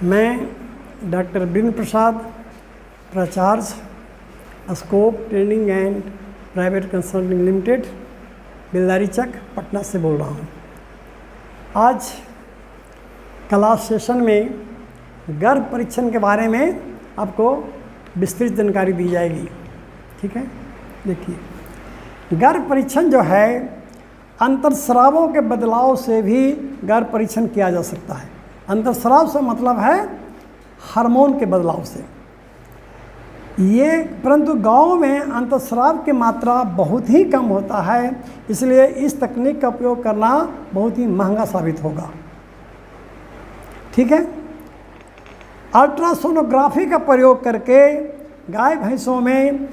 मैं डॉक्टर वीरेंद्र प्रसाद, प्राचार्य scope training and private consulting limited, Beldari Chak, Patna से बोल रहा हूँ। आज क्लास सेशन में गर्भ परीक्षण के बारे में आपको विस्तृत जानकारी दी जाएगी। ठीक है, देखिए, गर्भ परीक्षण जो है अंतर्स्रावों के बदलाव से भी गर्भ परीक्षण किया जा सकता है। अंतर्स्राव से मतलब है हार्मोन के बदलाव से। ये परंतु गाँव में अंतर्स्राव की मात्रा बहुत ही कम होता है, इसलिए इस तकनीक का उपयोग करना बहुत ही महंगा साबित होगा। ठीक है, अल्ट्रासोनोग्राफी का प्रयोग करके गाय भैंसों में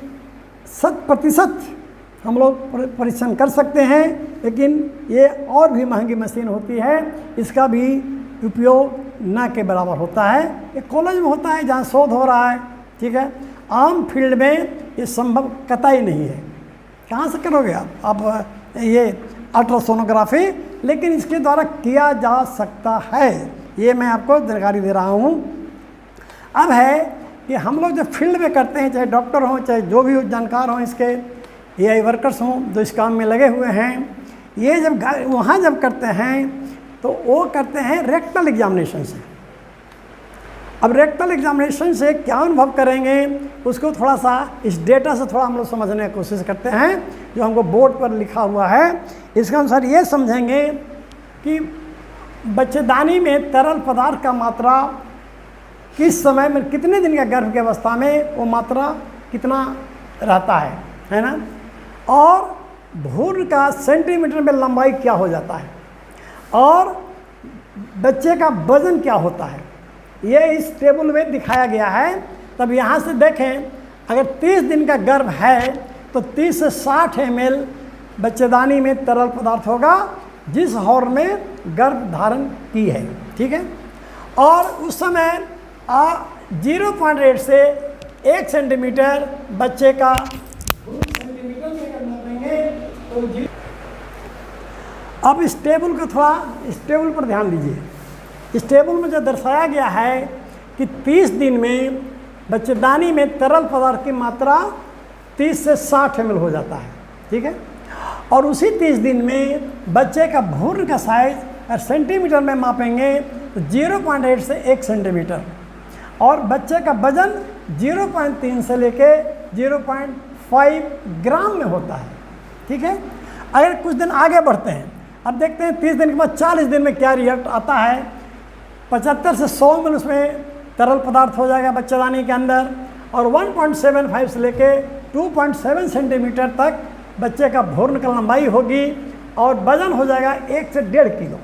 100% हम लोग परीक्षण कर सकते हैं, लेकिन ये और भी महंगी मशीन होती है, इसका भी उपयोग न के बराबर होता है। ये कॉलेज में होता है जहाँ शोध हो रहा है। ठीक है, आम फील्ड में ये संभव कतई नहीं है। कहाँ से करोगे आप ये अल्ट्रासोनोग्राफी, लेकिन इसके द्वारा किया जा सकता है, ये मैं आपको जानकारी दे रहा हूँ। अब है कि हम लोग जब फील्ड में करते हैं, चाहे डॉक्टर हों, चाहे जो भी जानकार हों, इसके AI वर्कर्स हों जो इस काम में लगे हुए हैं, ये जब वहाँ जब करते हैं तो वो करते हैं रेक्टल एग्जामिनेशन से। अब रेक्टल एग्जामिनेशन से क्या अनुभव करेंगे, उसको थोड़ा सा इस डेटा से थोड़ा हम लोग समझने की कोशिश करते हैं, जो हमको बोर्ड पर लिखा हुआ है। इसके अनुसार ये समझेंगे कि बच्चेदानी में तरल पदार्थ का मात्रा किस समय में, कितने दिन का गर्भ की अवस्था में वो मात्रा कितना रहता है ना, और भ्रूण का सेंटीमीटर में लंबाई क्या हो जाता है, और बच्चे का वजन क्या होता है, ये इस टेबल में दिखाया गया है। तब यहाँ से देखें, अगर 30 दिन का गर्भ है तो 30 से 60 ml बच्चेदानी में तरल पदार्थ होगा जिस हॉर्न में गर्भ धारण की है। ठीक है, और उस समय 0.8 से 1 सेंटीमीटर बच्चे का सेंटीमीटर में करना देंगे तो अब इस टेबल को थोड़ा, इस टेबल पर ध्यान दीजिए। इस टेबल में जो दर्शाया गया है कि 30 दिन में बच्चेदानी में तरल पदार्थ की मात्रा 30 से 60 ml हो जाता है। ठीक है, और उसी 30 दिन में बच्चे का भ्रूण का साइज अगर सेंटीमीटर में मापेंगे तो 0.8 से 1 सेंटीमीटर, और बच्चे का वजन 0.3 से लेके 0.5 ग्राम में होता है। ठीक है, अगर कुछ दिन आगे बढ़ते हैं, अब देखते हैं 30 दिन के बाद 40 दिन में क्या रिजल्ट आता है। 75 से 100 ml उसमें तरल पदार्थ हो जाएगा बच्चेदानी के अंदर, और 1.75 से लेके 2.7 सेंटीमीटर तक बच्चे का भ्रूण का लंबाई होगी, और वजन हो जाएगा 1 से 1.5 किलो।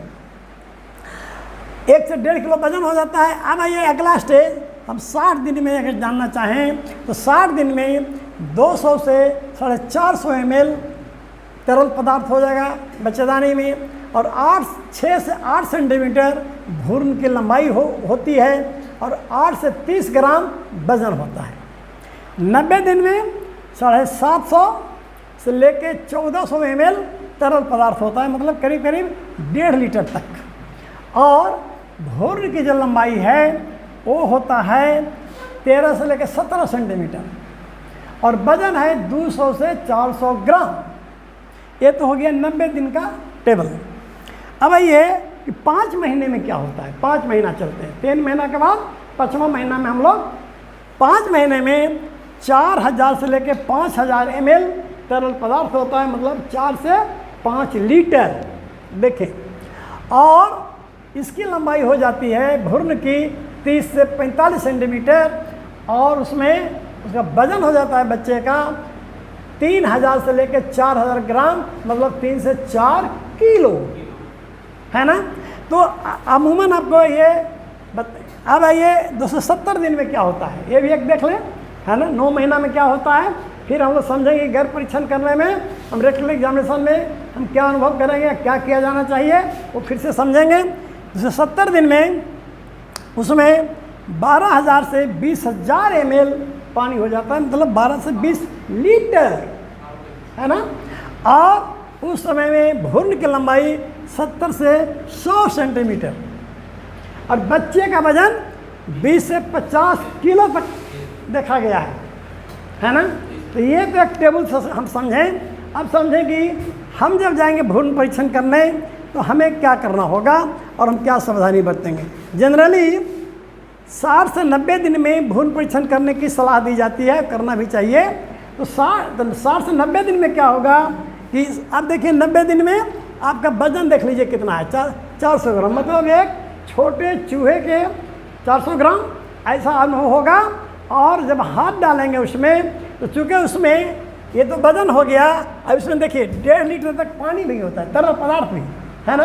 1 से 1.5 किलो वजन हो जाता है। अब आइए अगला स्टेज, हम 60 दिन में अगर जानना चाहें तो 60 दिन में 200 से 450 ml तरल पदार्थ हो जाएगा बच्चेदानी में, और 6 से 8 सेंटीमीटर भ्रूण की लंबाई होती है, और 8 से 30 ग्राम वजन होता है। 90 दिन में 750 से लेके 1400 ml तरल पदार्थ होता है, मतलब करीब करीब 1.5 लीटर तक। और भ्रूण की जो लंबाई है वो होता है 13 से लेकर 17 सेंटीमीटर, और वजन है 200 से 400 ग्राम। ये तो हो गया 90 दिन का टेबल। अब ये कि 5 महीने में क्या होता है। 5 महीना चलते हैं, 3 महीना के बाद 5वां महीना में हम लोग 5 महीने में 4000 से लेकर 5000 ml तरल पदार्थ होता है, मतलब 4 से 5 लीटर। देखें, और इसकी लंबाई हो जाती है भ्रूण की 30 से 45 सेंटीमीटर, और उसमें उसका वजन हो जाता है बच्चे का 3000 से लेकर 4000 ग्राम, मतलब 3 से 4 किलो, है ना। तो अमूमन आपको ये अब ये 270 दिन में क्या होता है, ये भी एक देख लें, है ना। 9 महीना में क्या होता है, फिर हम लोग समझेंगे गर्भ परीक्षण करने में, हम रेक्टल एग्जामिनेशन में हम क्या अनुभव करेंगे, क्या किया जाना चाहिए, वो फिर से समझेंगे। 270 दिन में उसमें 12000 से 20000 ml पानी हो जाता है, मतलब 12 से 20 लीटर, है ना। और उस समय में भ्रूण की लंबाई 70 से 100 सेंटीमीटर और बच्चे का वजन 20 से 50 किलो तक देखा गया है ना। तो ये तो एक टेबल से हम समझें। अब समझें कि हम जब जाएंगे भ्रूण परीक्षण करने तो हमें क्या करना होगा और हम क्या सावधानी बरतेंगे। जनरली 60 से 90 दिन में भ्रूण परीक्षण करने की सलाह दी जाती है, करना भी चाहिए। तो 60 से 90 दिन में क्या होगा कि आप देखिए 90 दिन में आपका वजन देख लीजिए कितना है, 400 ग्राम, मतलब एक छोटे चूहे के 400 ग्राम ऐसा अनुभव होगा। और जब हाथ डालेंगे उसमें तो चूँकि उसमें ये तो वजन हो गया, अब इसमें देखिए 1.5 लीटर तक पानी भी होता है, तरल पदार्थ भी है ना।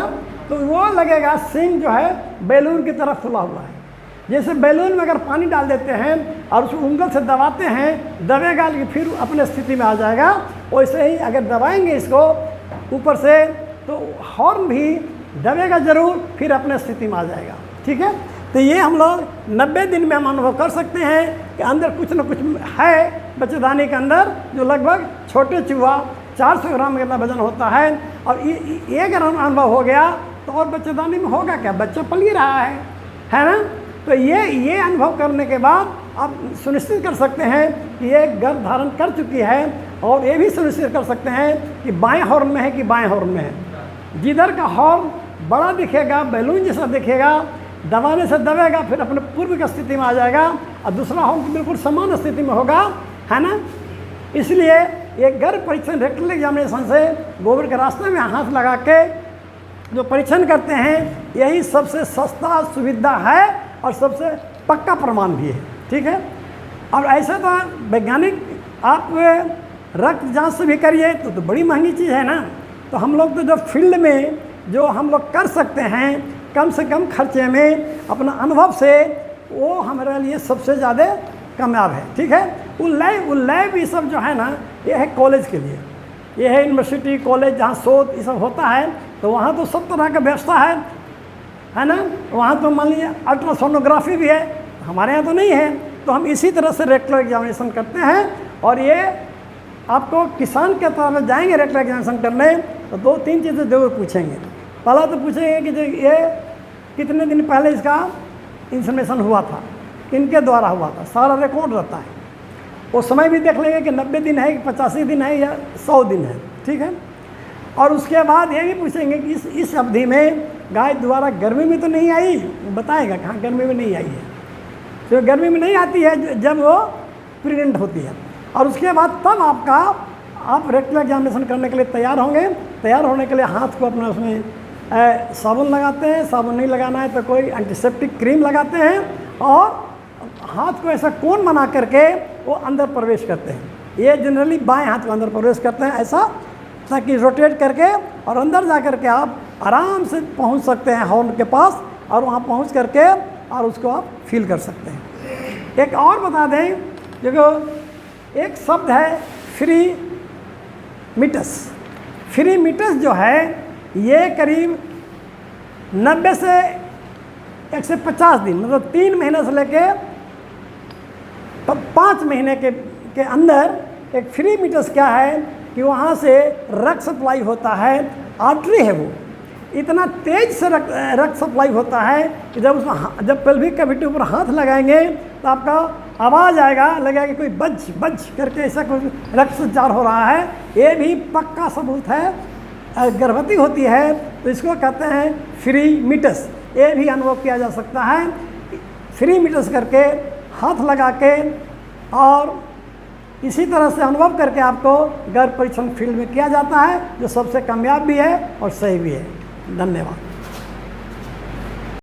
तो वो लगेगा सिंग जो है बैलून की तरह फुला हुआ है। जैसे बैलून में अगर पानी डाल देते हैं और उसको उंगल से दबाते हैं, दबेगा लेकिन फिर अपने स्थिति में आ जाएगा। वैसे ही अगर दबाएंगे इसको ऊपर से तो हॉर्न भी दबेगा ज़रूर, फिर अपने स्थिति में आ जाएगा। ठीक है, तो ये हम लोग 90 दिन में हम अनुभव कर सकते हैं कि अंदर कुछ न कुछ है बच्चेदानी के अंदर, जो लगभग छोटे चूहा 400 ग्राम का वजन होता है। और ये अगर अनुभव हो गया तो और बच्चेदानी में होगा क्या, बच्चा पल ही रहा है ना। तो ये अनुभव करने के बाद आप सुनिश्चित कर सकते हैं कि ये गर्भ धारण कर चुकी है। और ये भी सुनिश्चित कर सकते हैं कि बाएं हॉर्न में है कि बाएं हॉर्न में है। जिधर का हॉर्न बड़ा दिखेगा, बैलून जैसा दिखेगा, दबाने से दबेगा फिर अपने पूर्व की स्थिति में आ जाएगा और दूसरा हॉर्न बिल्कुल समान स्थिति में होगा, है ना। इसलिए ये गर्भ परीक्षण रेक्टल एग्जामिनेशन से गोबर के रास्ते में हाथ लगा के जो परीक्षण करते हैं, यही सबसे सस्ता सुविधा है और सबसे पक्का प्रमाण भी है। ठीक है, और ऐसे तो वैज्ञानिक आप रक्त जांच से भी करिए तो बड़ी महंगी चीज़ है ना। तो हम लोग तो जो फील्ड में जो हम लोग कर सकते हैं कम से कम खर्चे में अपना अनुभव से, वो हमारे लिए सबसे ज़्यादा कामयाब है। ठीक है, वो लैब ये सब जो है ना, ये है कॉलेज के लिए, ये है यूनिवर्सिटी कॉलेज जहाँ शोध ये सब होता है। तो वहाँ तो सब तरह का व्यवस्था है ना। वहाँ तो मान लीजिए अल्ट्रासोनोग्राफी भी है, हमारे यहाँ तो नहीं है। तो हम इसी तरह से रेक्टल एग्जामिनेशन करते हैं। और ये आपको किसान के तौर पर जाएंगे रेक्टल एग्जामिनेशन करने तो 2-3 चीज़ें जरूर पूछेंगे। पहला तो पूछेंगे कि जो ये कितने दिन पहले इसका इंसमीनेशन हुआ था, किनके द्वारा हुआ था, सारा रिकॉर्ड रहता है। वो समय भी देख लेंगे कि 90 दिन है कि 85 दिन है या 100 दिन है। ठीक है, और उसके बाद ये भी पूछेंगे कि इस अवधि में गाय द्वारा गर्मी में तो नहीं आई, बताएगा कहाँ गर्मी में नहीं आई है। तो गर्मी में नहीं आती है जब वो प्रेग्नेंट होती है। और उसके बाद तब आप रेक्टल एग्जामिनेशन करने के लिए तैयार होंगे। तैयार होने के लिए हाथ को अपने उसमें साबुन लगाते हैं, साबुन नहीं लगाना है तो कोई एंटीसेप्टिक क्रीम लगाते हैं और हाथ को ऐसा कोण बना करके वो अंदर प्रवेश करते हैं। ये जनरली बाएं हाथ को अंदर प्रवेश करते हैं ऐसा, ताकि रोटेट करके और अंदर जा कर के आप आराम से पहुंच सकते हैं हॉर्न के पास और वहाँ पहुंच करके और उसको आप फील कर सकते हैं। एक और बता दें, देखो एक शब्द है फ्री मीटस। फ्री मीटस जो है ये करीब 90 से 150 दिन, मतलब 3 महीने से लेके 5 महीने के अंदर एक फ्री मीटस क्या है कि वहाँ से रक्त सप्लाई होता है। आर्टरी है वो, इतना तेज से रक्त सप्लाई होता है कि जब पेल्विक कैविटी ऊपर हाथ लगाएंगे तो आपका आवाज़ आएगा, लगेगा कि कोई बज बज करके ऐसा कोई रक्त संचार हो रहा है। ये भी पक्का सबूत है। गर्भवती होती है तो इसको कहते हैं फ्री मीटस। ये भी अनुभव किया जा सकता है फ्री मीटस करके, हाथ लगा के, और इसी तरह से अनुभव करके आपको गर्भ परीक्षण फील्ड में किया जाता है, जो सबसे कामयाब भी है और सही भी है। धन्यवाद।